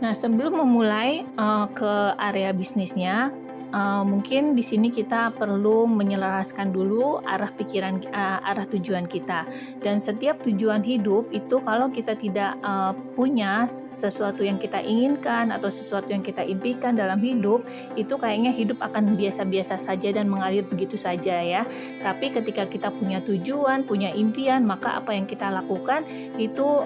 Nah, sebelum memulai ke area bisnisnya, mungkin di sini kita perlu menyelaraskan dulu arah tujuan kita. Dan setiap tujuan hidup itu kalau kita tidak punya sesuatu yang kita inginkan atau sesuatu yang kita impikan dalam hidup, itu kayaknya hidup akan biasa-biasa saja dan mengalir begitu saja ya. Tapi ketika kita punya tujuan, punya impian, maka apa yang kita lakukan itu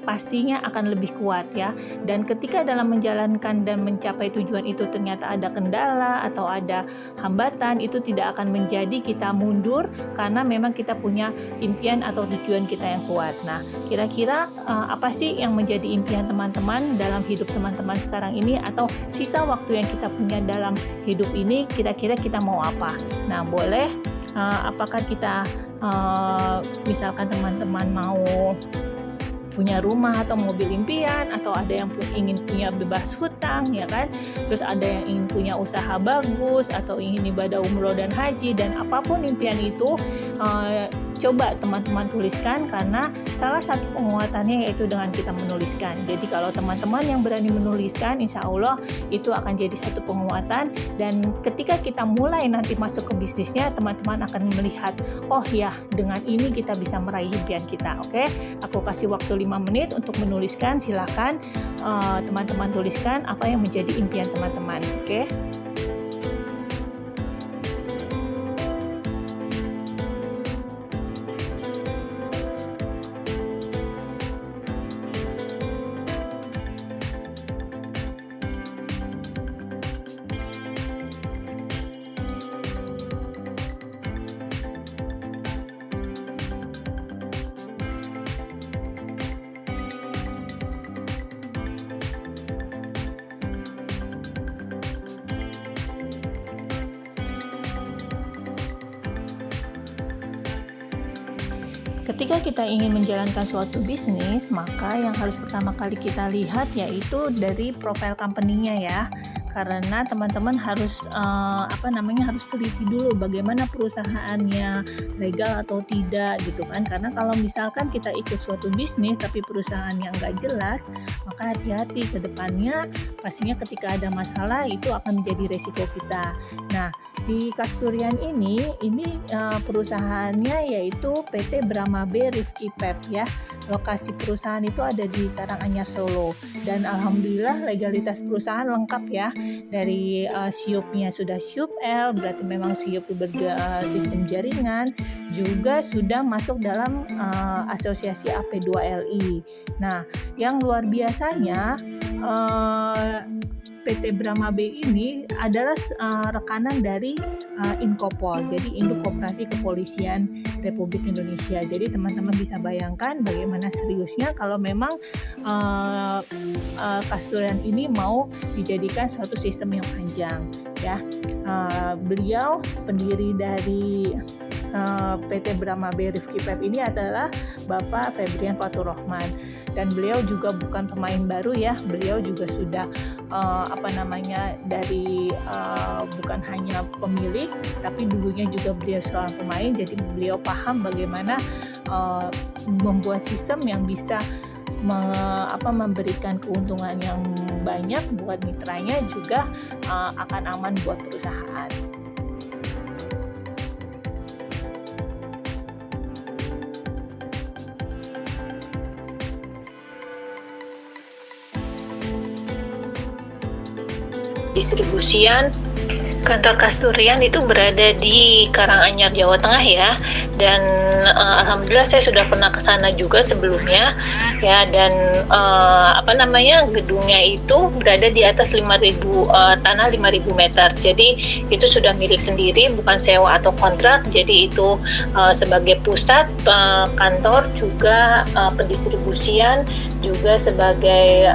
pastinya akan lebih kuat ya. Dan ketika dalam menjalankan dan mencapai tujuan itu ternyata ada kendala atau ada hambatan, itu tidak akan menjadi kita mundur karena memang kita punya impian atau tujuan kita yang kuat. Nah, kira-kira apa sih yang menjadi impian teman-teman dalam hidup teman-teman sekarang ini, atau sisa waktu yang kita punya dalam hidup ini, kira-kira kita mau apa? Nah, boleh apakah kita misalkan teman-teman mau punya rumah atau mobil impian, atau ada yang ingin punya bebas hutang ya kan, terus ada yang ingin punya usaha bagus atau ingin ibadah umroh dan haji, dan apapun impian itu coba teman-teman tuliskan, karena salah satu penguatannya yaitu dengan kita menuliskan. Jadi kalau teman-teman yang berani menuliskan, insya Allah itu akan jadi satu penguatan, dan ketika kita mulai nanti masuk ke bisnisnya, teman-teman akan melihat, oh ya, dengan ini kita bisa meraih impian kita. Oke, aku kasih waktu 5 menit untuk menuliskan. Silakan teman-teman tuliskan apa yang menjadi impian teman-teman. Oke. Ketika kita ingin menjalankan suatu bisnis, maka yang harus pertama kali kita lihat yaitu dari profil company-nya ya. Karena teman-teman harus harus teliti dulu bagaimana perusahaannya, legal atau tidak gitu kan. Karena kalau misalkan kita ikut suatu bisnis tapi perusahaan yang nggak jelas, maka hati-hati ke depannya, pastinya ketika ada masalah itu akan menjadi resiko kita. Nah, di Kasturian ini perusahaannya yaitu PT Brahma B Rifki Pep ya. Lokasi perusahaan itu ada di Karanganyar Solo, dan alhamdulillah legalitas perusahaan lengkap ya. Dari SIUP-nya sudah SIUP L, berarti memang SIUP sistem jaringan, juga sudah masuk dalam asosiasi AP2LI. Nah, yang luar biasanya PT Brahma B ini adalah rekanan dari Inkopol, jadi Induk Koperasi Kepolisian Republik Indonesia. Jadi teman-teman bisa bayangkan bagaimana seriusnya kalau memang Kasturian ini mau dijadikan suatu sistem yang panjang ya. Beliau pendiri dari PT Brahma B Rifki Pep ini adalah Bapak Febrian Faturrahman, dan beliau juga bukan pemain baru ya. Beliau juga sudah dari bukan hanya pemilik, tapi dulunya juga beliau seorang pemain. Jadi beliau paham bagaimana membuat sistem yang bisa memberikan keuntungan yang banyak buat mitranya, juga akan aman buat perusahaan. Distribusian kantor Kasturian itu berada di Karanganyar, Jawa Tengah ya, dan alhamdulillah saya sudah pernah ke sana juga sebelumnya ya, dan gedungnya itu berada di atas 5.000 tanah 5.000 meter. Jadi itu sudah milik sendiri, bukan sewa atau kontrak. Jadi itu sebagai pusat kantor, juga pendistribusian, juga sebagai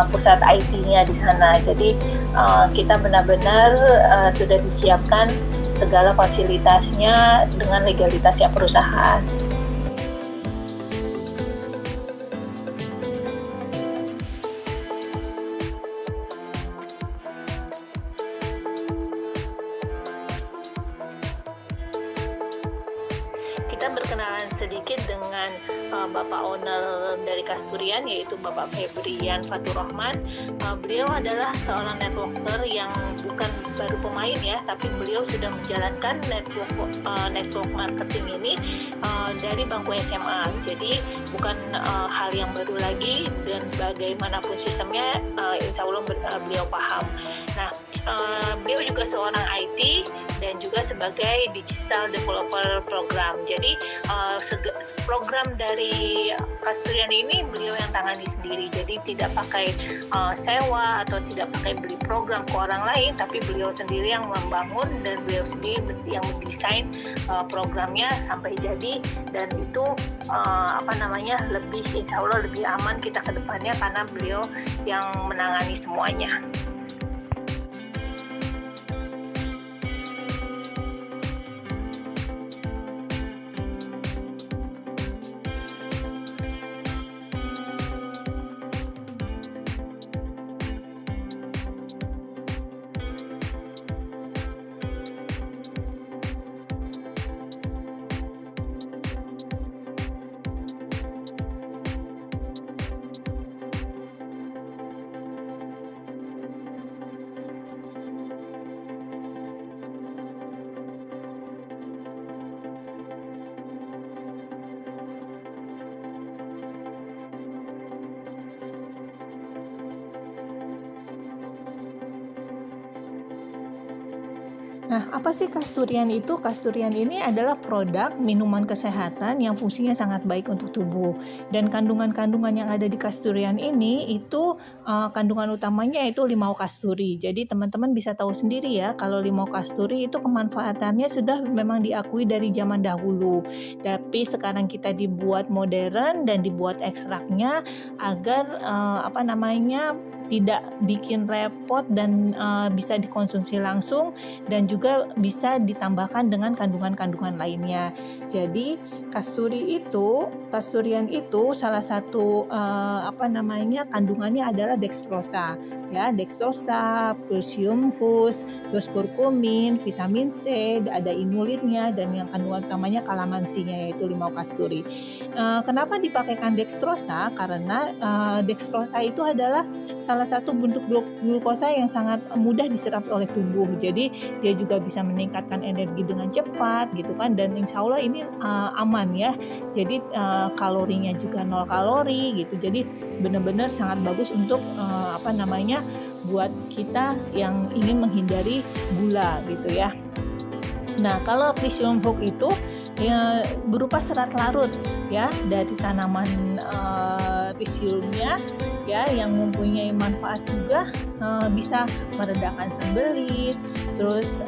pusat IT-nya di sana. Jadi kita benar-benar sudah disiapkan segala fasilitasnya dengan legalitasnya perusahaan. Kita berkenalan sedikit dengan Bapak owner dari Kasturian, yaitu Bapak Febrian Faturrahman. Beliau adalah seorang networker yang bukan baru pemain ya, tapi beliau sudah menjalankan network marketing ini dari bangku SMA. Jadi bukan hal yang baru lagi, dan bagaimanapun sistemnya insya Allah beliau paham. Nah, beliau juga seorang IT dan juga sebagai digital developer program. Jadi program dari Kasturian ini beliau yang tangani sendiri. Jadi tidak pakai sewa atau tidak pakai beli program ke orang lain, tapi beliau sendiri yang membangun dan beliau sendiri yang mendesain programnya sampai jadi, dan itu lebih insya Allah lebih aman kita ke depannya karena beliau yang menangani semuanya. Nah, apa sih Kasturian itu? Kasturian ini adalah produk minuman kesehatan yang fungsinya sangat baik untuk tubuh. Dan kandungan-kandungan yang ada di Kasturian ini itu kandungan utamanya yaitu limau kasturi. Jadi teman-teman bisa tahu sendiri ya, kalau limau kasturi itu kemanfaatannya sudah memang diakui dari zaman dahulu. Tapi sekarang kita dibuat modern dan dibuat ekstraknya agar tidak bikin repot dan bisa dikonsumsi langsung, dan juga bisa ditambahkan dengan kandungan-kandungan lainnya. Jadi Kasturian itu salah satu kandungannya adalah dextrosa, ya, dextrosa, pulsium hus, terus kurkumin, vitamin C, ada inulinnya, dan yang kandungan utamanya kalamansinya yaitu limau kasturi. Kenapa dipakaikan dextrosa? Karena dextrosa itu adalah salah satu bentuk glukosa yang sangat mudah diserap oleh tubuh. Jadi dia juga bisa meningkatkan energi dengan cepat gitu kan, dan insya Allah ini aman ya. Jadi kalorinya juga 0 kalori gitu. Jadi benar-benar sangat bagus untuk buat kita yang ingin menghindari gula gitu ya. Nah, kalau Physium Hook itu ya berupa serat larut ya dari tanaman Physiumnya ya, yang mempunyai manfaat juga bisa meredakan sembelit, terus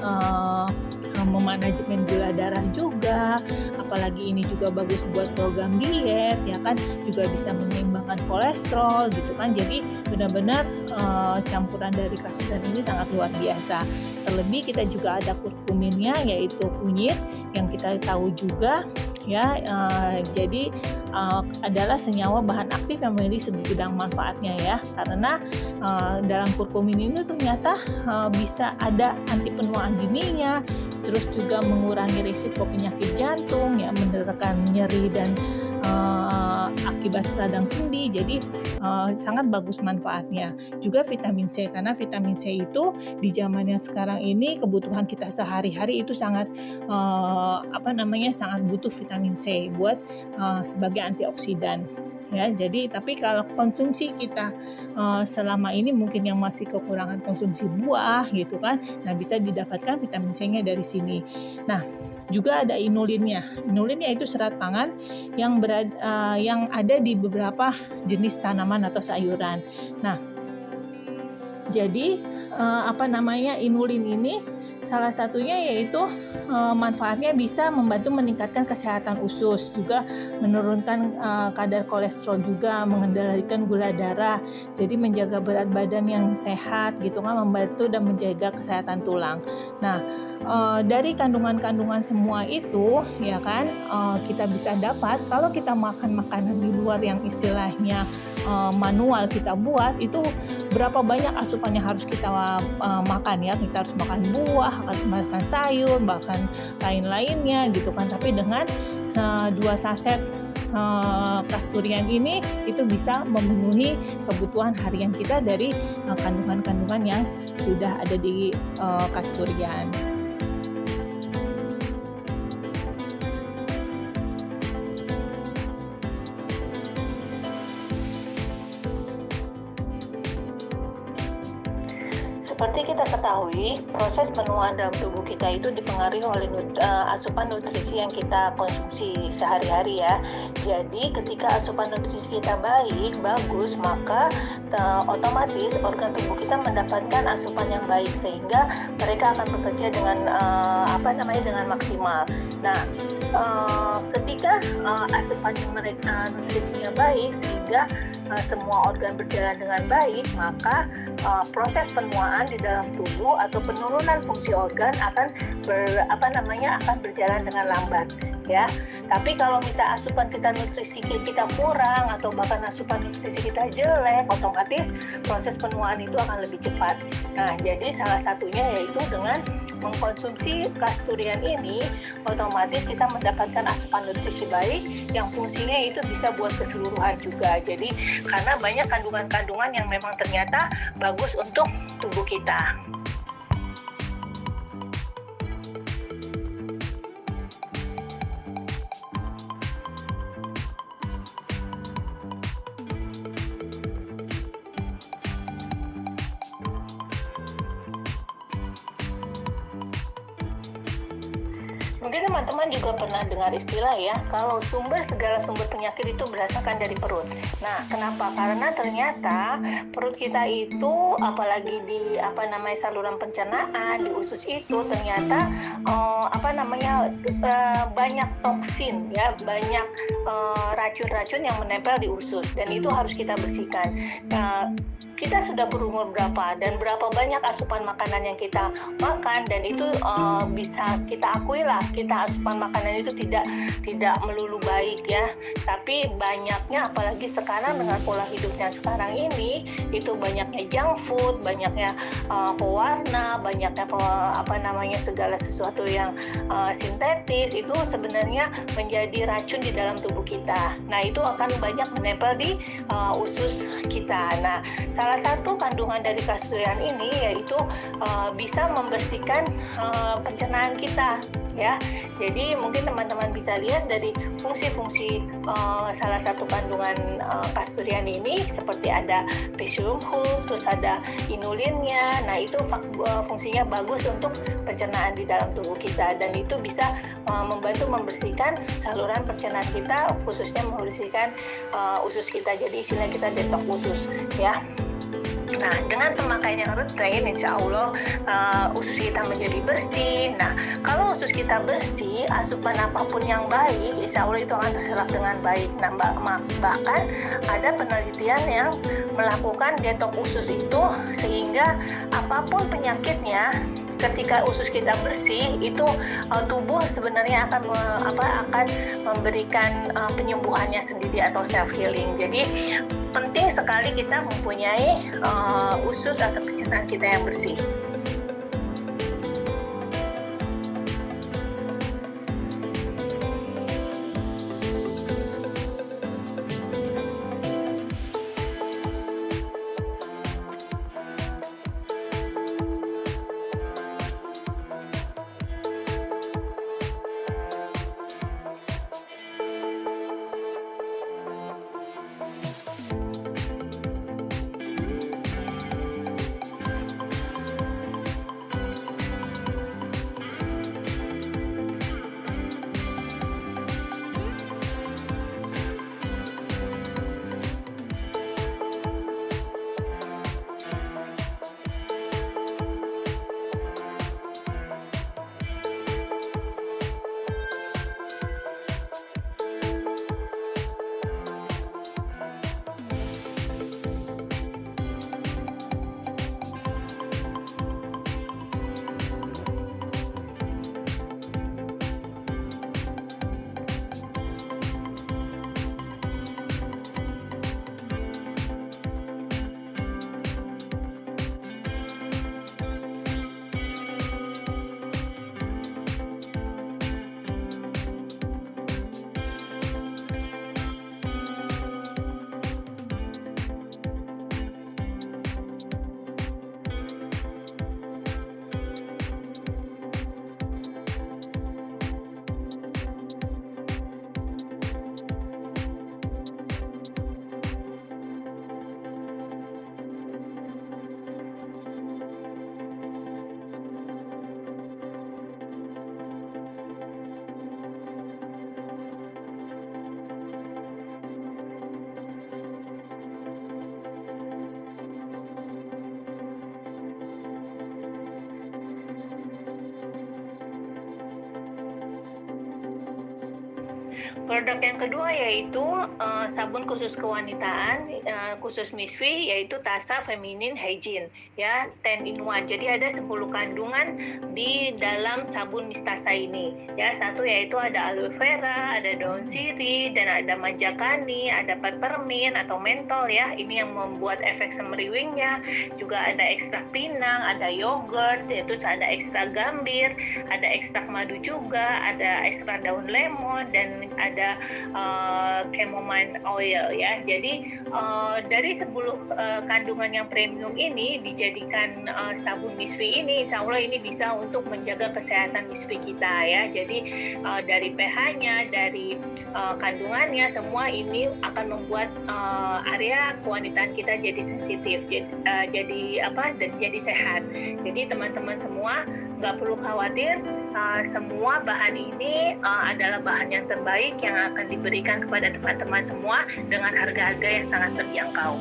memanajemen gula darah juga, apalagi ini juga bagus buat program diet ya kan, juga bisa menyeimbangkan kolesterol gitu kan. Jadi benar-benar campuran dari Kasturian ini sangat luar biasa. Terlebih kita juga ada kurkuminnya yaitu kunyit yang kita tahu juga ya, jadi adalah senyawa bahan aktif yang memiliki segudang manfaatnya ya, karena dalam kurkumin ini ternyata bisa ada anti penuaan dininya, terus juga mengurangi risiko penyakit jantung ya, meredakan nyeri dan akibat radang sendi. Jadi sangat bagus manfaatnya. Juga vitamin C, karena vitamin C itu di zaman yang sekarang ini kebutuhan kita sehari-hari itu sangat sangat butuh vitamin C buat sebagai antioksidan ya. Jadi tapi kalau konsumsi kita selama ini mungkin yang masih kekurangan konsumsi buah gitu kan, nah bisa didapatkan vitamin C-nya dari sini. Nah, juga ada inulinnya. Inulinnya itu serat pangan yang ada di beberapa jenis tanaman atau sayuran. Nah, jadi inulin ini salah satunya yaitu manfaatnya bisa membantu meningkatkan kesehatan usus, juga menurunkan kadar kolesterol, juga mengendalikan gula darah, jadi menjaga berat badan yang sehat gitu kan, membantu dan menjaga kesehatan tulang. Nah, dari kandungan-kandungan semua itu ya kan, kita bisa dapat kalau kita makan makanan di luar yang istilahnya manual kita buat, itu berapa banyak asupannya harus kita makan ya. Kita harus makan buah, harus makan sayur, bahkan lain-lainnya gitu kan. Tapi dengan 2 saset Kasturian ini itu bisa memenuhi kebutuhan harian kita dari kandungan-kandungan yang sudah ada di Kasturian. Seperti kita ketahui, proses penuaan dalam tubuh kita itu dipengaruhi oleh asupan nutrisi yang kita konsumsi sehari-hari ya. Jadi ketika asupan nutrisi kita bagus, maka otomatis organ tubuh kita mendapatkan asupan yang baik sehingga mereka akan bekerja dengan dengan maksimal. Nah, ketika asupan nutrisinya baik sehingga semua organ berjalan dengan baik, maka proses penuaan di dalam tubuh atau penurunan fungsi organ akan berjalan dengan lambat ya. Tapi kalau misalnya asupan nutrisi kita kurang atau bahkan asupan nutrisi kita jelek, otomatis proses penuaan itu akan lebih cepat. Nah, jadi salah satunya yaitu dengan mengkonsumsi Kasturian ini, otomatis kita mendapatkan asupan nutrisi baik yang fungsinya itu bisa buat keseluruhan juga. Jadi karena banyak kandungan-kandungan yang memang ternyata bagus untuk tubuh kita. Mungkin teman-teman juga pernah dengar istilah ya, kalau segala sumber penyakit itu berdasarkan dari perut. Nah, kenapa? Karena ternyata perut kita itu, apalagi di saluran pencernaan, di usus itu ternyata banyak toksin ya, banyak racun-racun yang menempel di usus dan itu harus kita bersihkan. Kita sudah berumur berapa dan berapa banyak asupan makanan yang kita makan, dan itu bisa kita akui lah, kita asupan makanan itu tidak melulu baik ya, tapi banyaknya, apalagi sekarang dengan pola hidupnya sekarang ini, itu banyaknya junk food, banyaknya pewarna, banyaknya segala sesuatu yang sintetis, itu sebenarnya menjadi racun di dalam tubuh kita. Nah, itu akan banyak menempel di usus kita. Nah, salah satu kandungan dari Kasturian ini yaitu bisa membersihkan pencernaan kita ya. Jadi mungkin teman-teman bisa lihat dari fungsi-fungsi salah satu kandungan Kasturian ini, seperti ada Petroleum Hulk, terus ada inulinnya. Nah, itu fungsinya bagus untuk pencernaan di dalam tubuh kita, dan itu bisa membantu membersihkan saluran pencernaan kita, khususnya membersihkan usus kita. Jadi istilahnya kita detox usus ya. Nah, dengan pemakaian yang rutin, insya Allah usus kita menjadi bersih. Nah, kalau usus kita bersih, asupan apapun yang baik, insya Allah itu akan terserap dengan baik. Nah, bahkan ada penelitian yang melakukan detox usus itu, sehingga apapun penyakitnya, ketika usus kita bersih, itu tubuh sebenarnya akan memberikan penyembuhannya sendiri atau self healing. Jadi penting sekali kita mempunyai usus atau pencernaan kita yang bersih. Produk yang kedua yaitu sabun khusus kewanitaan, khusus Misfi, yaitu Tasa Feminine Hygiene, ya, 10 in 1. Jadi ada 10 kandungan di dalam sabun Mistasa ini. Ya, satu yaitu ada aloe vera, ada daun sirih, dan ada majakani, ada peppermint atau mentol, ya. Ini yang membuat efek semriwingnya. Juga ada ekstrak pinang, ada yogurt, yaitu ada ekstrak gambir, ada ekstrak madu juga, ada ekstrak daun lemon, dan ada chamomile oil, ya. Jadi dari 10 kandungan yang premium ini dijadikan sabun Misfi ini, insya Allah ini bisa untuk menjaga kesehatan Misfi kita, ya. Jadi dari pH-nya, dari kandungannya, semua ini akan membuat area kewanitaan kita jadi sensitif, jadi sehat. Jadi teman-teman semua nggak perlu khawatir, semua bahan ini adalah bahan yang terbaik yang akan diberikan kepada teman-teman semua dengan harga-harga yang sangat terjangkau.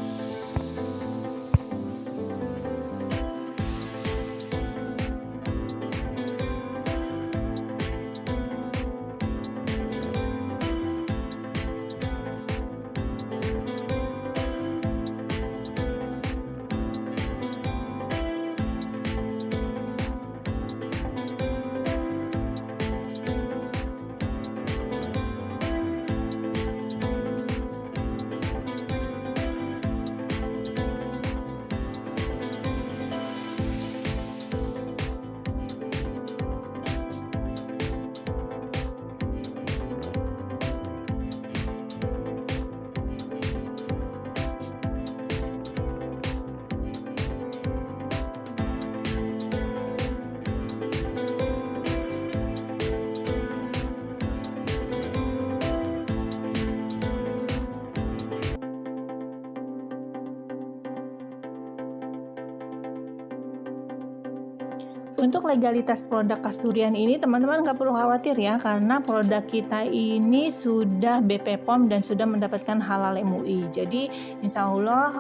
Untuk legalitas produk Kasturian ini teman-teman nggak perlu khawatir, ya, karena produk kita ini sudah BPOM dan sudah mendapatkan halal MUI. Jadi insya Allah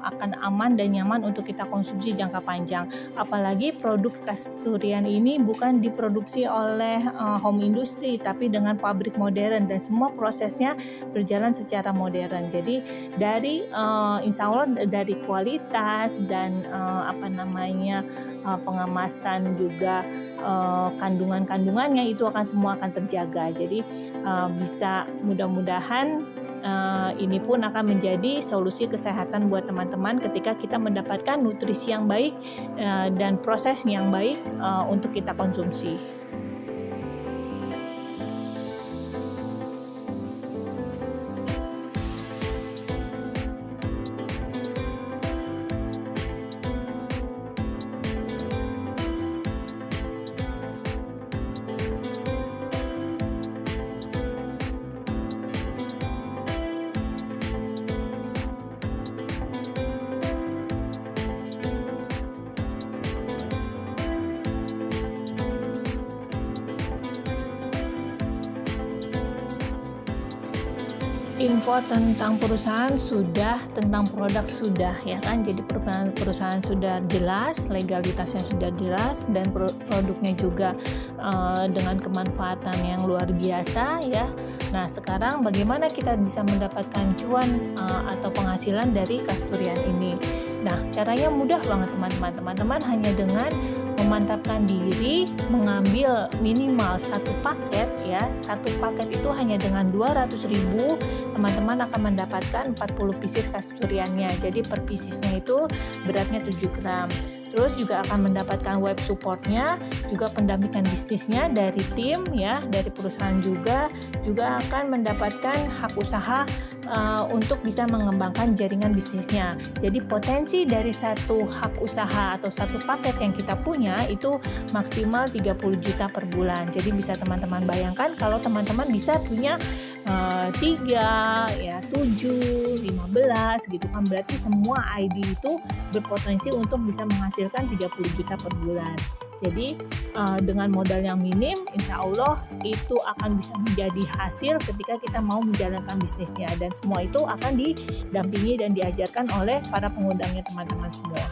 akan aman dan nyaman untuk kita konsumsi jangka panjang. Apalagi produk Kasturian ini bukan diproduksi oleh home industry, tapi dengan pabrik modern dan semua prosesnya berjalan secara modern. Jadi dari insya Allah dari kualitas dan pengemasan juga kandungan-kandungannya itu semua akan terjaga. Jadi bisa mudah-mudahan ini pun akan menjadi solusi kesehatan buat teman-teman ketika kita mendapatkan nutrisi yang baik dan proses yang baik untuk kita konsumsi. Info tentang perusahaan sudah, tentang produk sudah, ya kan. Jadi perusahaan sudah jelas, legalitasnya sudah jelas, dan produknya juga dengan kemanfaatan yang luar biasa, ya. Nah, sekarang bagaimana kita bisa mendapatkan cuan atau penghasilan dari Kasturian ini? Nah, caranya mudah banget teman-teman. Teman-teman hanya dengan memantapkan diri, mengambil minimal satu paket, ya. Satu paket itu hanya dengan 200.000, teman-teman akan mendapatkan 40 pieces Kasturiannya. Jadi per piecesnya itu beratnya 7 gram. Terus juga akan mendapatkan web supportnya, juga pendampingan bisnisnya dari tim, ya, dari perusahaan juga akan mendapatkan hak usaha untuk bisa mengembangkan jaringan bisnisnya. Jadi potensi dari satu hak usaha atau satu paket yang kita punya itu maksimal 30 juta per bulan. Jadi bisa teman-teman bayangkan kalau teman-teman bisa punya 3, ya 7, 15 gitu kan, berarti semua ID itu berpotensi untuk bisa menghasilkan 30 juta per bulan. Jadi dengan modal yang minim, insya Allah itu akan bisa menjadi hasil ketika kita mau menjalankan bisnisnya, dan semua itu akan didampingi dan diajarkan oleh para pengundangnya teman-teman semua.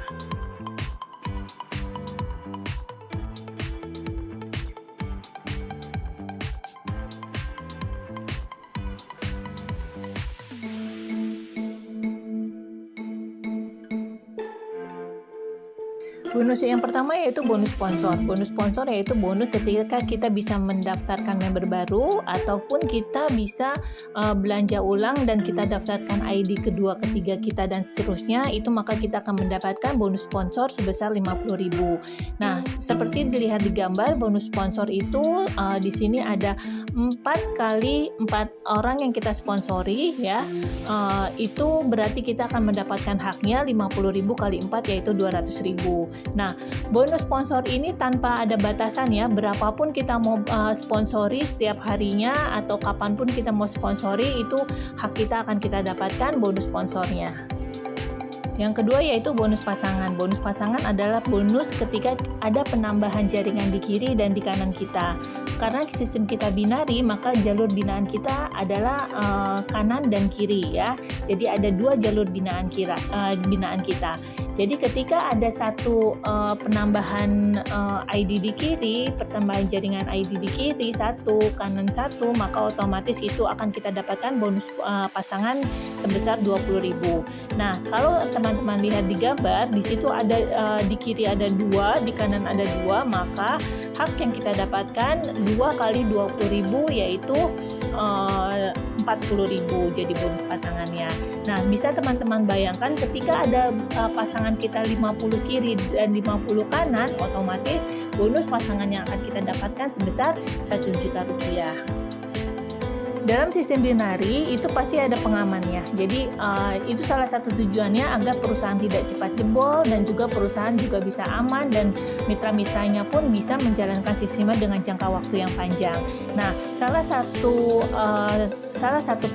Bonus yang pertama yaitu bonus sponsor. Bonus sponsor yaitu bonus ketika kita bisa mendaftarkan member baru ataupun kita bisa belanja ulang dan kita daftarkan ID kedua, ketiga kita dan seterusnya, itu maka kita akan mendapatkan bonus sponsor sebesar 50.000. Nah, seperti dilihat di gambar, bonus sponsor itu di sini ada 4 kali 4 orang yang kita sponsori ya. Itu berarti kita akan mendapatkan haknya 50.000 kali 4 yaitu 200.000. Nah, bonus sponsor ini tanpa ada batasan ya, berapapun kita mau sponsori setiap harinya atau kapanpun kita mau sponsori, itu hak kita akan kita dapatkan bonus sponsornya. Yang kedua yaitu bonus pasangan. Bonus pasangan adalah bonus ketika ada penambahan jaringan di kiri dan di kanan kita. Karena sistem kita binari, maka jalur binaan kita adalah kanan dan kiri ya. Jadi ada 2 jalur binaan kita. Jadi ketika ada satu penambahan ID di kiri, pertambahan jaringan ID di kiri satu, kanan satu, maka otomatis itu akan kita dapatkan bonus pasangan sebesar 20.000. Nah, kalau teman-teman lihat di gambar, di situ ada di kiri ada 2, di kanan ada 2, maka hak yang kita dapatkan 2 kali 20.000 yaitu 40.000 jadi bonus pasangannya. Nah, bisa teman-teman bayangkan ketika ada pasangan kita 50 kiri dan 50 kanan, otomatis bonus pasangan yang akan kita dapatkan sebesar 1 juta rupiah. Dalam sistem binari itu pasti ada pengamannya. Jadi itu salah satu tujuannya agar perusahaan tidak cepat jebol dan juga perusahaan juga bisa aman dan mitra-mitranya pun bisa menjalankan sistemnya dengan jangka waktu yang panjang. Nah, salah satu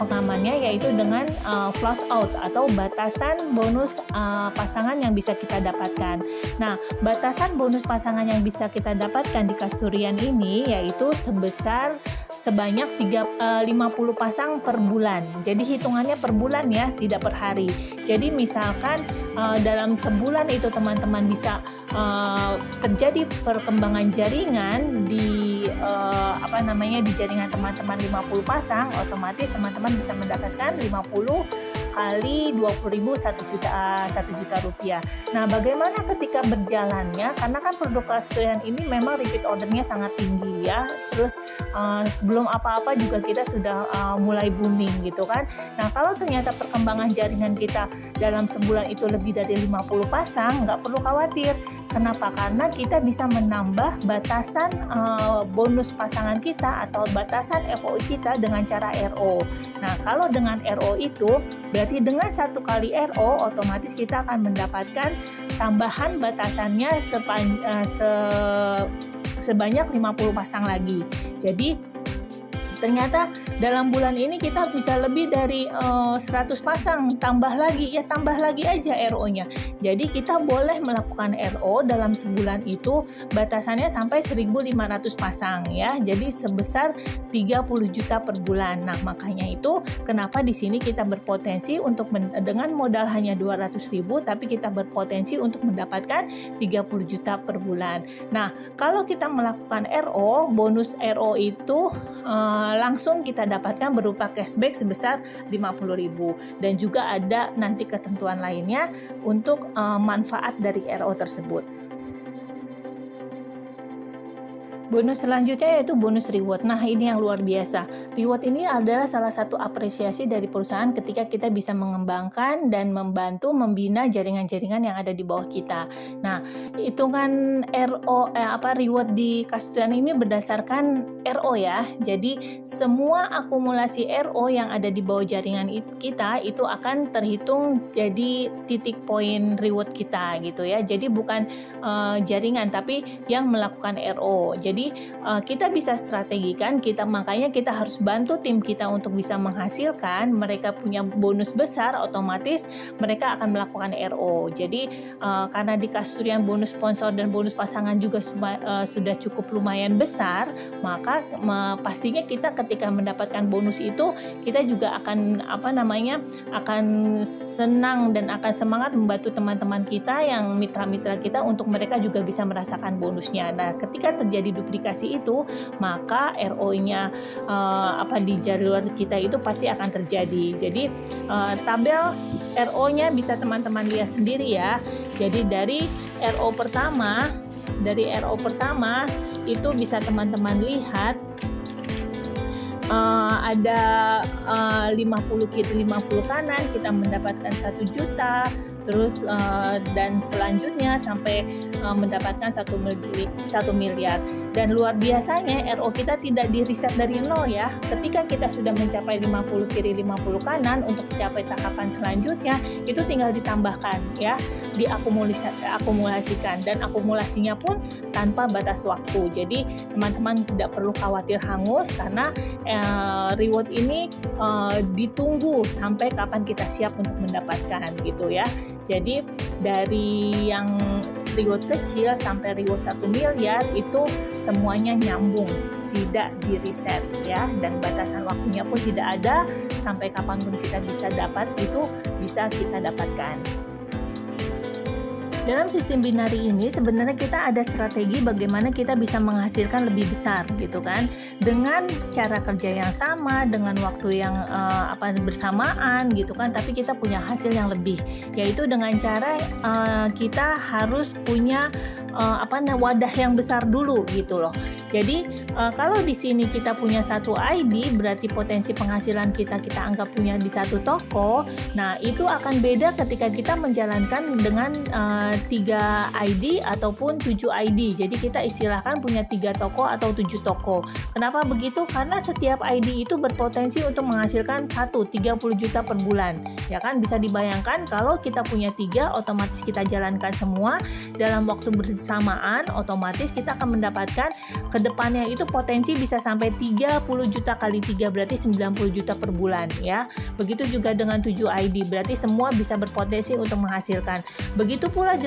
pengamannya yaitu dengan flush out atau batasan bonus pasangan yang bisa kita dapatkan. Nah, batasan bonus pasangan yang bisa kita dapatkan di Kasturian ini yaitu sebanyak 50 pasang per bulan. Jadi hitungannya per bulan ya, tidak per hari. Jadi misalkan dalam sebulan itu teman-teman bisa terjadi perkembangan jaringan di di jaringan teman-teman 50 pasang, otomatis teman-teman bisa mendapatkan 50 kali 20.000 1 juta rupiah. Nah, bagaimana ketika berjalannya? Karena kan produk Kasturian ini memang repeat ordernya sangat tinggi ya. Terus sebelum apa-apa juga kita sudah mulai booming gitu kan. Nah, kalau ternyata perkembangan jaringan kita dalam sebulan itu lebih dari 50 pasang, nggak perlu khawatir. Kenapa? Karena kita bisa menambah batasan bonus pasangan kita atau batasan FOI kita dengan cara RO. Nah, kalau dengan RO itu berarti dengan 1 kali RO otomatis kita akan mendapatkan tambahan batasannya sebanyak 50 pasang lagi. Jadi ternyata dalam bulan ini kita bisa lebih dari 100 pasang, tambah lagi aja RO-nya. Jadi kita boleh melakukan RO dalam sebulan itu batasannya sampai 1.500 pasang ya. Jadi sebesar 30 juta per bulan. Nah, makanya itu kenapa di sini kita berpotensi untuk dengan modal hanya 200.000 tapi kita berpotensi untuk mendapatkan 30 juta per bulan. Nah, kalau kita melakukan RO, bonus RO itu langsung kita dapatkan berupa cashback sebesar 50.000 dan juga ada nanti ketentuan lainnya untuk manfaat dari RO tersebut. Bonus selanjutnya yaitu bonus reward. Nah, ini yang luar biasa. Reward ini adalah salah satu apresiasi dari perusahaan ketika kita bisa mengembangkan dan membantu membina jaringan-jaringan yang ada di bawah kita. Nah, hitungan reward di Kasturian ini berdasarkan RO ya. Jadi, semua akumulasi RO yang ada di bawah jaringan kita itu akan terhitung jadi titik poin reward kita gitu ya. Jadi bukan jaringan tapi yang melakukan RO. Jadi kita bisa strategikan, makanya kita harus bantu tim kita untuk bisa menghasilkan. Mereka punya bonus besar, otomatis mereka akan melakukan RO. Jadi karena di Kasturian bonus sponsor dan bonus pasangan juga sudah cukup lumayan besar, maka pastinya kita ketika mendapatkan bonus itu kita juga akan akan senang dan akan semangat membantu teman-teman kita yang mitra-mitra kita untuk mereka juga bisa merasakan bonusnya. Nah, ketika terjadi duplikasi itu, maka RO-nya di jalur kita itu pasti akan terjadi. Jadi tabel RO-nya bisa teman-teman lihat sendiri ya. Jadi dari RO pertama, itu bisa teman-teman lihat ada 50 kiri 50 kanan kita mendapatkan 1 juta, terus dan selanjutnya sampai mendapatkan 1 miliar. Dan luar biasanya RO kita tidak di reset dari nol ya. Ketika kita sudah mencapai 50 kiri 50 kanan, untuk mencapai tahapan selanjutnya itu tinggal ditambahkan ya, diakumulasikan, dan akumulasinya pun tanpa batas waktu. Jadi teman-teman tidak perlu khawatir hangus, karena reward ini ditunggu sampai kapan kita siap untuk mendapatkan gitu ya. Jadi dari yang reward kecil sampai reward 1 miliar itu semuanya nyambung, tidak di reset ya, dan batasan waktunya pun tidak ada, sampai kapanpun kita bisa dapat itu bisa kita dapatkan. Dalam sistem binari ini sebenarnya kita ada strategi bagaimana kita bisa menghasilkan lebih besar gitu kan, dengan cara kerja yang sama, dengan waktu yang bersamaan gitu kan, tapi kita punya hasil yang lebih, yaitu dengan cara kita harus punya wadah yang besar dulu gitu loh. Jadi kalau di sini kita punya 1 ID, berarti potensi penghasilan kita anggap punya di 1 toko. Nah itu akan beda ketika kita menjalankan dengan 3 ID ataupun 7 ID. Jadi kita istilahkan punya 3 toko atau 7 toko. Kenapa begitu? Karena setiap ID itu berpotensi untuk menghasilkan 30 juta per bulan. Ya kan, bisa dibayangkan kalau kita punya 3, otomatis kita jalankan semua dalam waktu bersamaan, otomatis kita akan mendapatkan ke depannya itu potensi bisa sampai 30 juta kali 3, berarti 90 juta per bulan ya. Begitu juga dengan 7 ID, berarti semua bisa berpotensi untuk menghasilkan. Begitu pula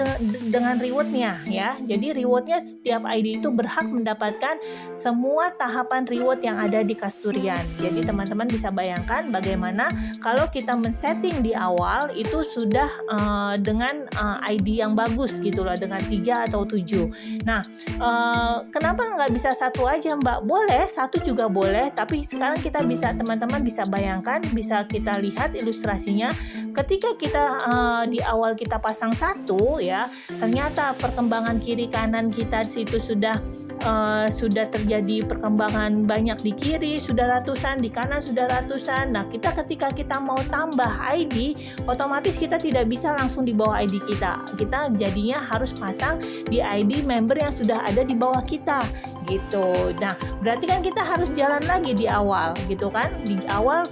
dengan rewardnya ya. Jadi rewardnya setiap ID itu berhak mendapatkan semua tahapan reward yang ada di Kasturian. Jadi teman-teman bisa bayangkan bagaimana kalau kita men-setting di awal itu sudah dengan ID yang bagus gitu loh, dengan 3 atau 7. Nah kenapa nggak bisa 1 aja Mbak? Boleh, 1 juga boleh, tapi sekarang kita bisa, teman-teman bisa bayangkan, bisa kita lihat ilustrasinya. Ketika kita di awal kita pasang 1 ya, ternyata perkembangan kiri kanan kita situ sudah terjadi perkembangan banyak, di kiri sudah ratusan, di kanan sudah ratusan. Nah ketika kita mau tambah ID, otomatis kita tidak bisa langsung di bawah ID kita jadinya harus pasang di ID member yang sudah ada di bawah kita gitu. Nah berarti kan kita harus jalan lagi di awal gitu kan, di awal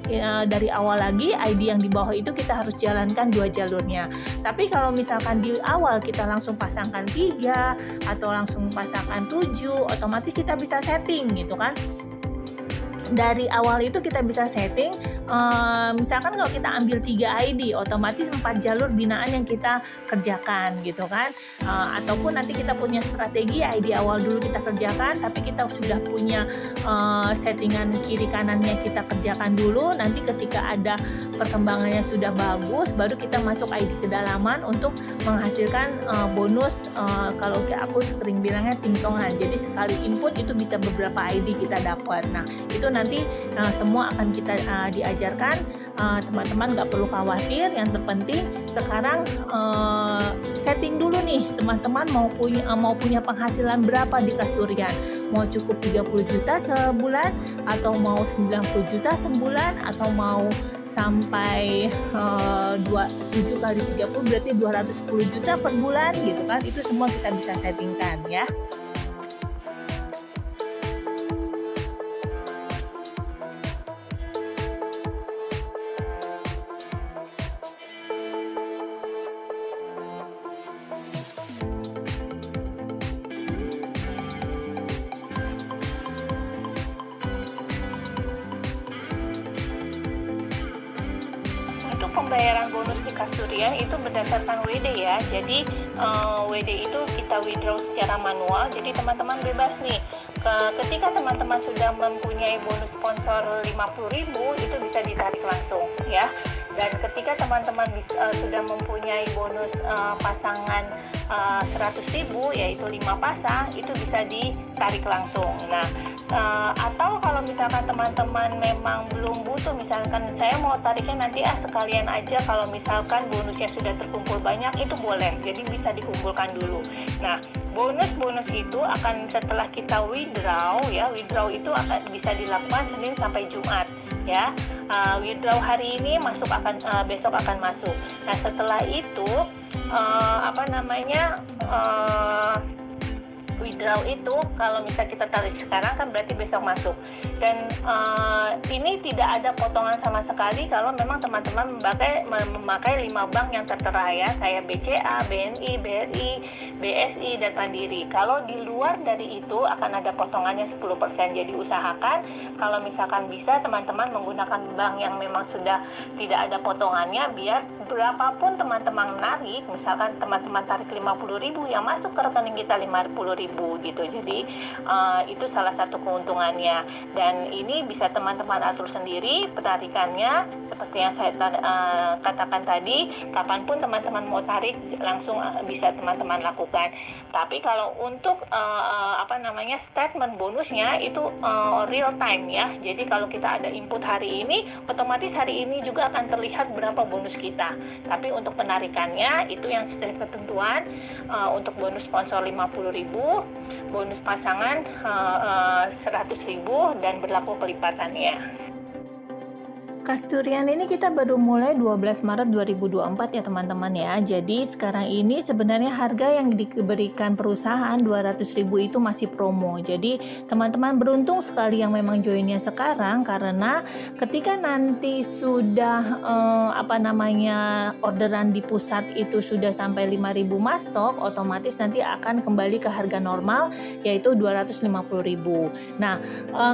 dari awal lagi ID yang di bawah itu kita harus jalankan 2 jalurnya. Tapi kalau misalkan di awal kita langsung pasangkan 3 atau langsung pasangkan 7, otomatis kita bisa setting gitu kan. Dari awal itu kita bisa setting, misalkan kalau kita ambil 3 ID, otomatis 4 jalur binaan yang kita kerjakan gitu kan. Ataupun nanti kita punya strategi ID awal dulu kita kerjakan, tapi kita sudah punya settingan kiri kanannya kita kerjakan dulu. Nanti ketika ada perkembangannya sudah bagus, baru kita masuk ID kedalaman untuk menghasilkan bonus. Kalau aku sering bilangnya tingtongan. Jadi sekali input itu bisa beberapa ID kita dapat. Nah itu nanti semua akan kita diajarkan, teman-teman nggak perlu khawatir. Yang terpenting sekarang setting dulu nih teman-teman, mau punya penghasilan berapa di Kasturian, mau cukup 30 juta sebulan atau mau 90 juta sebulan atau mau sampai 7 kali 30 berarti 210 juta per bulan gitu kan. Itu semua kita bisa settingkan ya. Pembayaran bonus di Kasturian itu berdasarkan WD ya. Jadi WD itu kita withdraw secara manual. Jadi teman-teman bebas nih. Ketika teman-teman sudah mempunyai bonus sponsor 50.000 itu bisa ditarik langsung ya. Dan ketika teman-teman sudah mempunyai bonus pasangan 100.000, yaitu 5 pasang, itu bisa ditarik langsung. Nah, atau kalau misalkan teman-teman memang belum butuh, misalkan saya mau tariknya nanti sekalian aja, kalau misalkan bonusnya sudah terkumpul banyak, itu boleh, jadi bisa dikumpulkan dulu. Nah, bonus-bonus itu akan setelah kita withdraw ya, withdraw itu akan bisa dilakukan Senin sampai Jumat ya. Withdraw hari ini masuk besok akan masuk. Nah, setelah itu withdraw itu kalau misalnya kita tarik sekarang kan berarti besok masuk. Dan ini tidak ada potongan sama sekali kalau memang teman-teman memakai 5 bank yang tertera ya, kayak BCA, BNI, BRI, BSI, dan Mandiri. Kalau di luar dari itu akan ada potongannya 10%. Jadi usahakan kalau misalkan bisa teman-teman menggunakan bank yang memang sudah tidak ada potongannya, biar berapapun teman-teman menarik, misalkan teman-teman tarik 50.000, yang masuk ke rekening kita 50.000 gitu. Jadi itu salah satu keuntungannya. Dan ini bisa teman-teman atur sendiri penarikannya, seperti yang saya katakan tadi, kapanpun teman-teman mau tarik langsung bisa teman-teman lakukan. Tapi kalau untuk statement bonusnya itu real time ya. Jadi kalau kita ada input hari ini, otomatis hari ini juga akan terlihat berapa bonus kita. Tapi untuk penarikannya itu yang sesuai ketentuan, untuk bonus sponsor 50.000, bonus pasangan 100.000, dan berlaku kelipatannya. Kasturian ini kita baru mulai 12 Maret 2024 ya teman-teman ya. Jadi sekarang ini sebenarnya harga yang diberikan perusahaan 200.000 itu masih promo. Jadi teman-teman beruntung sekali yang memang joinnya sekarang, karena ketika nanti sudah orderan di pusat itu sudah sampai 5.000 mastok, otomatis nanti akan kembali ke harga normal yaitu 250.000. Nah,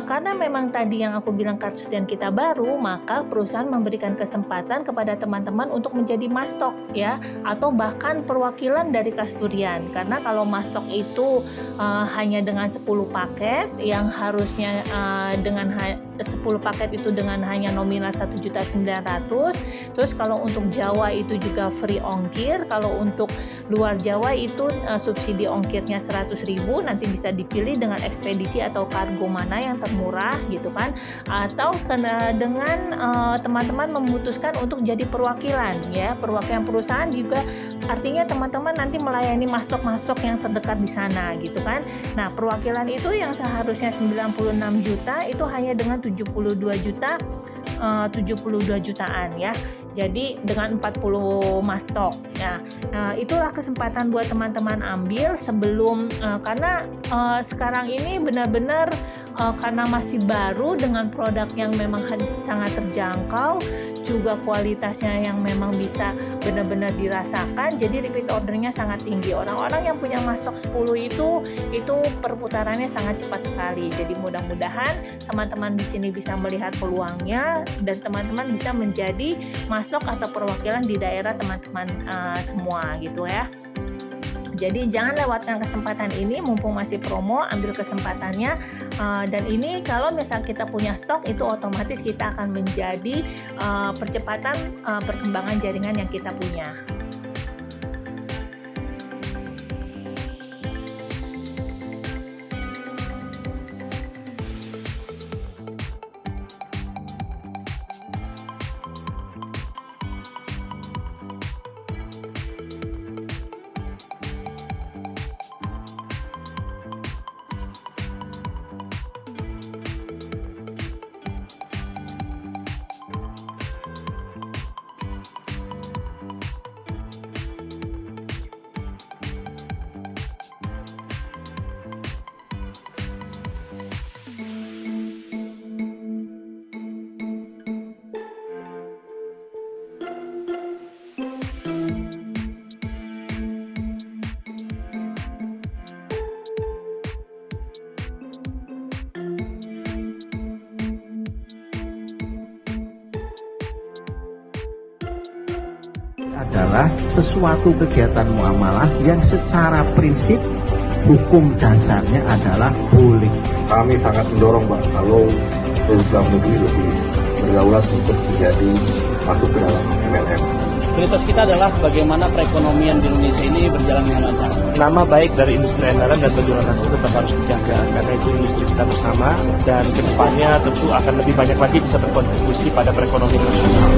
karena memang tadi yang aku bilang kasturian kita baru, maka perusahaan memberikan kesempatan kepada teman-teman untuk menjadi mastok ya, atau bahkan perwakilan dari kasturian. Karena kalau mastok itu hanya dengan 10 paket yang harusnya dengan 10 paket itu dengan hanya nominal 1.900.000. Terus kalau untuk Jawa itu juga free ongkir. Kalau untuk luar Jawa itu subsidi ongkirnya 100.000. Nanti bisa dipilih dengan ekspedisi atau kargo mana yang termurah gitu kan. Atau dengan teman-teman memutuskan untuk jadi perwakilan ya. Perwakilan perusahaan juga artinya teman-teman nanti melayani mastok-mastok yang terdekat di sana gitu kan. Nah, perwakilan itu yang seharusnya 96 juta itu hanya dengan 72 jutaan ya. Jadi dengan 40 mastok. Nah, itulah kesempatan buat teman-teman ambil sebelum karena sekarang ini benar-benar karena masih baru dengan produk yang memang sangat terjangkau, juga kualitasnya yang memang bisa benar-benar dirasakan, jadi repeat ordernya sangat tinggi. Orang-orang yang punya mastok 10 itu perputarannya sangat cepat sekali. Jadi mudah-mudahan teman-teman di sini bisa melihat peluangnya dan teman-teman bisa menjadi mastok atau perwakilan di daerah teman-teman semua gitu ya. Jadi jangan lewatkan kesempatan ini, mumpung masih promo, ambil kesempatannya. Dan ini kalau misal kita punya stok, itu otomatis kita akan menjadi percepatan perkembangan jaringan yang kita punya. Adalah sesuatu kegiatan muamalah yang secara prinsip hukum dasarnya adalah boleh. Kami sangat mendorong Pak, kalau program negeri lebih berdaulat untuk menjadi masuk ke dalam MLM. Prioritas kita adalah bagaimana perekonomian di Indonesia ini berjalan dengan lancar. Nama baik dari industri MLM dan penjualan langsung tetap harus dijaga karena itu industri kita bersama dan kedepannya tentu akan lebih banyak lagi bisa berkontribusi pada perekonomian nasional.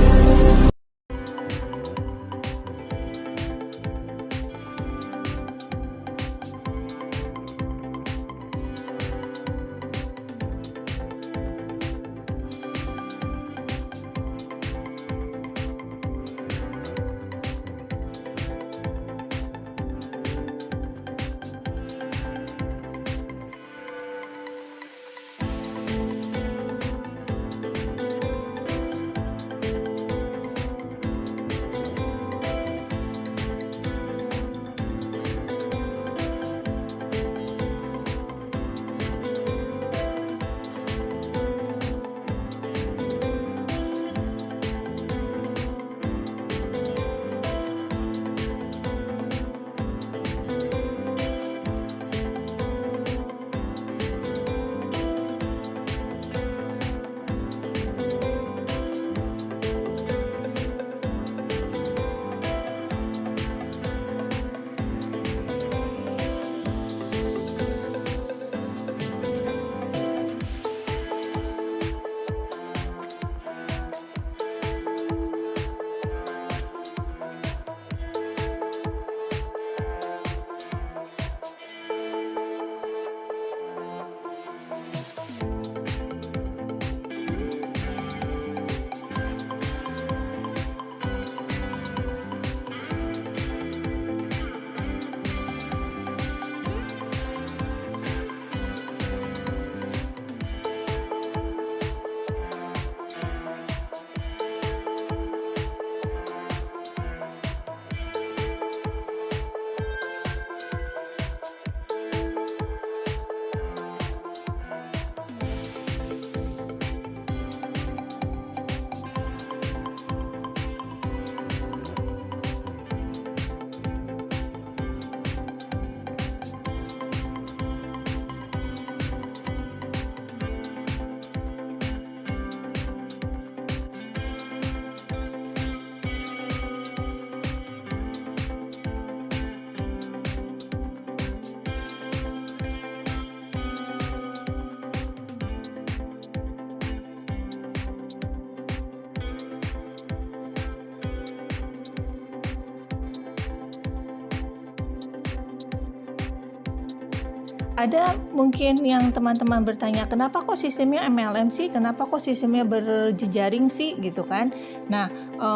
Ada mungkin yang teman-teman bertanya, kenapa kok sistemnya MLM sih? Kenapa kok sistemnya berjejaring sih? Gitu kan. Nah,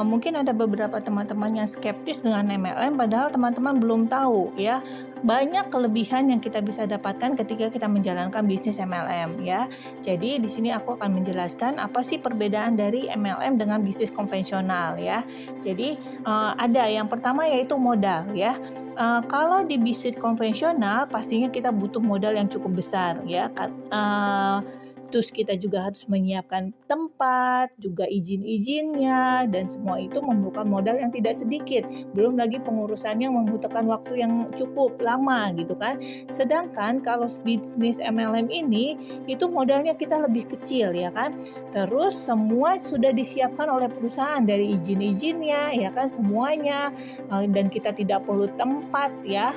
mungkin ada beberapa teman-teman yang skeptis dengan MLM, padahal teman-teman belum tahu ya. Banyak kelebihan yang kita bisa dapatkan ketika kita menjalankan bisnis MLM ya. Jadi di sini aku akan menjelaskan apa sih perbedaan dari MLM dengan bisnis konvensional ya. Jadi ada yang pertama yaitu modal ya. Kalau di bisnis konvensional pastinya kita butuh modal yang cukup besar ya. Terus kita juga harus menyiapkan tempat, juga izin-izinnya, dan semua itu memerlukan modal yang tidak sedikit. Belum lagi pengurusannya membutuhkan waktu yang cukup lama gitu kan. Sedangkan kalau bisnis MLM ini, itu modalnya kita lebih kecil ya kan. Terus semua sudah disiapkan oleh perusahaan dari izin-izinnya ya kan semuanya. Dan kita tidak perlu tempat ya,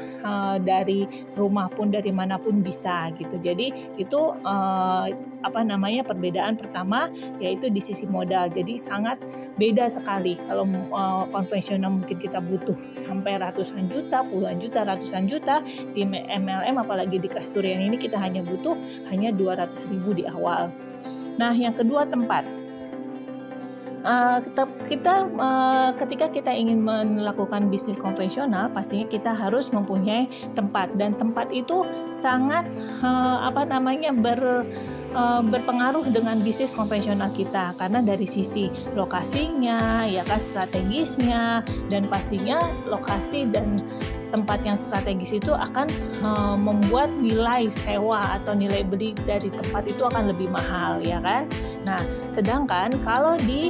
dari rumah pun dari manapun bisa gitu. Jadi itu perbedaan pertama yaitu di sisi modal. Jadi sangat beda sekali. Kalau konvensional mungkin kita butuh sampai ratusan juta, puluhan juta, ratusan juta, di MLM apalagi di Kasturian ini kita hanya butuh 200.000 di awal. Nah, yang kedua tempat. Ketika kita ingin melakukan bisnis konvensional, pastinya kita harus mempunyai tempat, dan tempat itu sangat berpengaruh dengan bisnis konvensional kita, karena dari sisi lokasinya, ya kan, strategisnya, dan pastinya lokasi dan tempat yang strategis itu akan membuat nilai sewa atau nilai beli dari tempat itu akan lebih mahal ya kan. Nah, sedangkan kalau di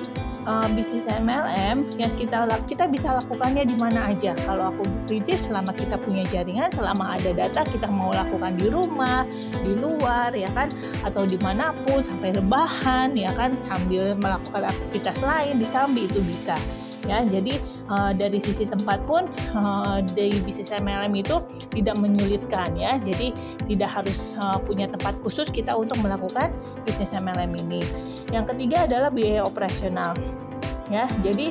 bisnis MLM yang kita bisa lakukannya di mana aja. Kalau aku prinsip, selama kita punya jaringan, selama ada data, kita mau lakukan di rumah, di luar, ya kan, atau dimanapun, sampai rebahan, ya kan, sambil melakukan aktivitas lain di Sambi itu bisa. Ya, jadi dari sisi tempat pun dari bisnis MLM itu tidak menyulitkan, ya. Jadi tidak harus punya tempat khusus kita untuk melakukan bisnis MLM ini. Yang ketiga adalah biaya operasional. Ya, jadi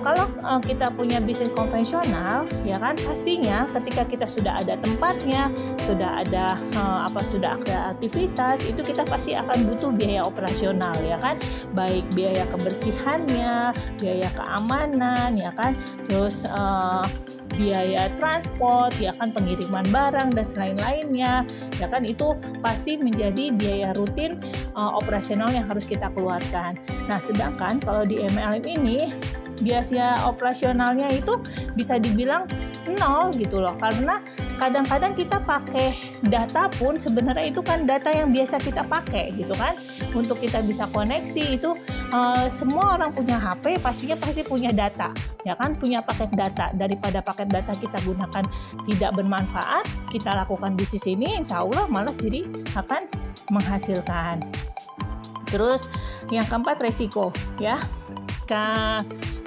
kalau kita punya bisnis konvensional, ya kan, pastinya ketika kita sudah ada tempatnya, sudah ada sudah ada aktivitas, itu kita pasti akan butuh biaya operasional, ya kan, baik biaya kebersihannya, biaya keamanan, ya kan, terus biaya transport, ya kan, pengiriman barang dan lain-lainnya, ya kan, itu pasti menjadi biaya rutin operasional yang harus kita keluarkan. Nah, sedangkan kalau di MLM ini biaya operasionalnya itu bisa dibilang nol gitu loh, karena kadang-kadang kita pakai data pun sebenarnya itu kan data yang biasa kita pakai gitu kan, untuk kita bisa koneksi itu semua orang punya HP pasti punya data, ya kan, punya paket data. Daripada paket data kita gunakan tidak bermanfaat, kita lakukan bisnis ini, insya Allah malah jadi akan menghasilkan. Terus yang keempat, resiko, ya.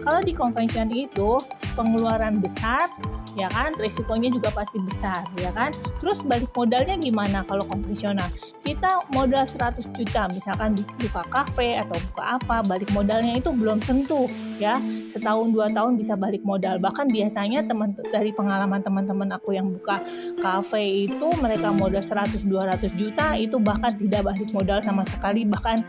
Kalau di konvensional itu pengeluaran besar, ya kan, resikonya juga pasti besar, ya kan. Terus balik modalnya gimana kalau konvensional? Kita modal 100 juta misalkan buka kafe atau buka apa, balik modalnya itu belum tentu, ya. Setahun 2 tahun bisa balik modal. Bahkan biasanya dari pengalaman teman-teman aku yang buka kafe itu mereka modal 100-200 juta itu bahkan tidak balik modal sama sekali, bahkan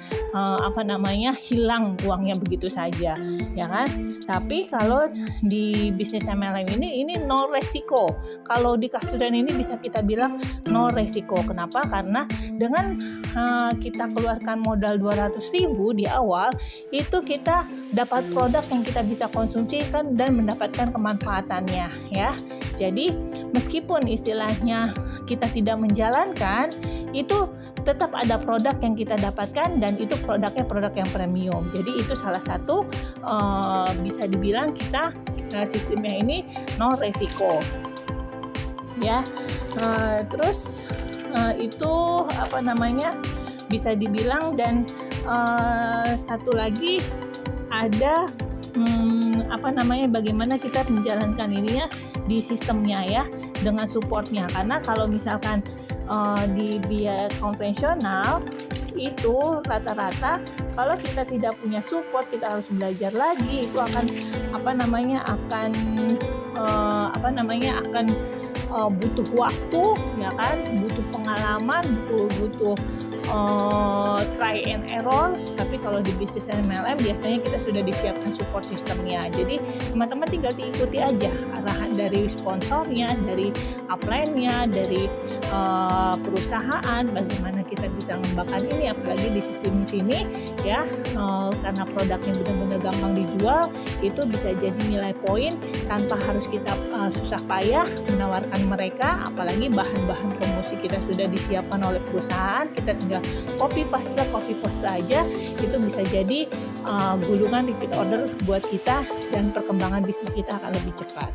hilang uangnya begitu saja, ya kan. Tapi kalau di bisnis MLM ini nol resiko. Kalau di Kasturian ini bisa kita bilang nol resiko. Kenapa? Karena dengan kita keluarkan modal 200.000 di awal, itu kita dapat produk yang kita bisa konsumsikan dan mendapatkan kemanfaatannya, ya. Jadi meskipun istilahnya kita tidak menjalankan, itu tetap ada produk yang kita dapatkan dan itu produknya produk yang premium. Jadi itu salah satu bisa dibilang kita sistemnya ini nol resiko, ya. Terus itu bisa dibilang, dan satu lagi ada bagaimana kita menjalankan ini ya di sistemnya, ya, dengan supportnya. Karena kalau misalkan di biaya konvensional itu rata-rata kalau kita tidak punya support, kita harus belajar lagi, itu akan butuh waktu, ya kan, butuh pengalaman, butuh try and error. Tapi kalau di bisnis MLM biasanya kita sudah disiapkan support sistemnya. Jadi teman-teman tinggal diikuti aja arahan dari sponsornya, dari upline-nya, dari perusahaan, bagaimana kita bisa mengembangkan ini, apalagi di sistem sini, ya, karena produknya benar-benar gampang dijual, itu bisa jadi nilai poin tanpa harus kita susah payah menawarkan mereka. Apalagi bahan-bahan promosi kita sudah disiapkan oleh perusahaan, kita tinggal copy paste aja, itu bisa jadi gulungan repeat order buat kita dan perkembangan bisnis kita akan lebih cepat.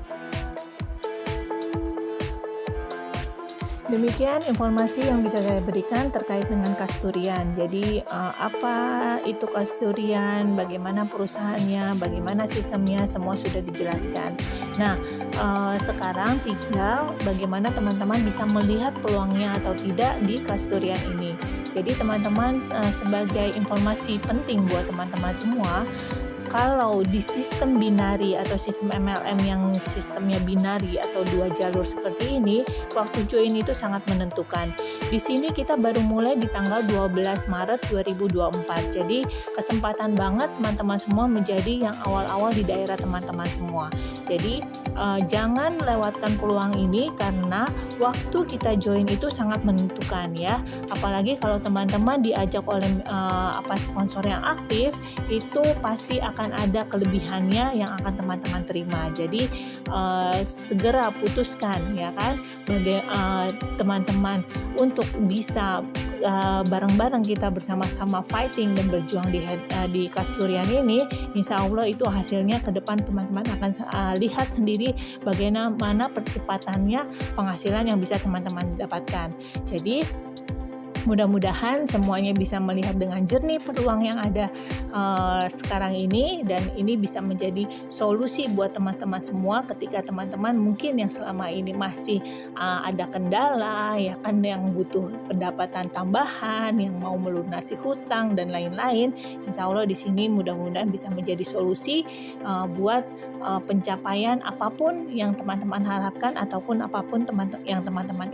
Demikian informasi yang bisa saya berikan terkait dengan Kasturian. Jadi apa itu Kasturian, bagaimana perusahaannya, bagaimana sistemnya, semua sudah dijelaskan. Nah, sekarang tinggal bagaimana teman-teman bisa melihat peluangnya atau tidak di Kasturian ini. Jadi teman-teman, sebagai informasi penting buat teman-teman semua, kalau di sistem binari atau sistem MLM yang sistemnya binari atau 2 jalur seperti ini, waktu join itu sangat menentukan. Di sini kita baru mulai di tanggal 12 Maret 2024. Jadi kesempatan banget teman-teman semua menjadi yang awal-awal di daerah teman-teman semua. Jadi jangan lewatkan peluang ini karena waktu kita join itu sangat menentukan, ya. Apalagi kalau teman-teman diajak oleh sponsor yang aktif, itu pasti akan ada kelebihannya yang akan teman-teman terima. Jadi segera putuskan, ya kan, bagi teman-teman untuk bisa bareng-bareng kita bersama-sama fighting dan berjuang di Kasturian ini, insya Allah itu hasilnya ke depan teman-teman akan lihat sendiri bagaimana percepatannya penghasilan yang bisa teman-teman dapatkan. Jadi mudah-mudahan semuanya bisa melihat dengan jernih peluang yang ada sekarang ini, dan ini bisa menjadi solusi buat teman-teman semua ketika teman-teman mungkin yang selama ini masih ada kendala, ya kan, yang butuh pendapatan tambahan, yang mau melunasi hutang dan lain-lain. Insya Allah di sini mudah-mudahan bisa menjadi solusi buat pencapaian apapun yang teman-teman harapkan ataupun apapun yang teman-teman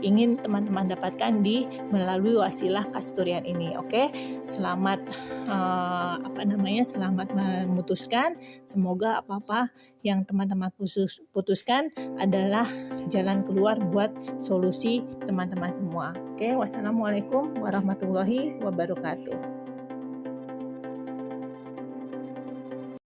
ingin teman-teman dapatkan melalui wasilah Kasturian ini. Oke, selamat selamat memutuskan. Semoga apa-apa yang teman-teman putuskan adalah jalan keluar buat solusi teman-teman semua. Oke, wassalamualaikum warahmatullahi wabarakatuh.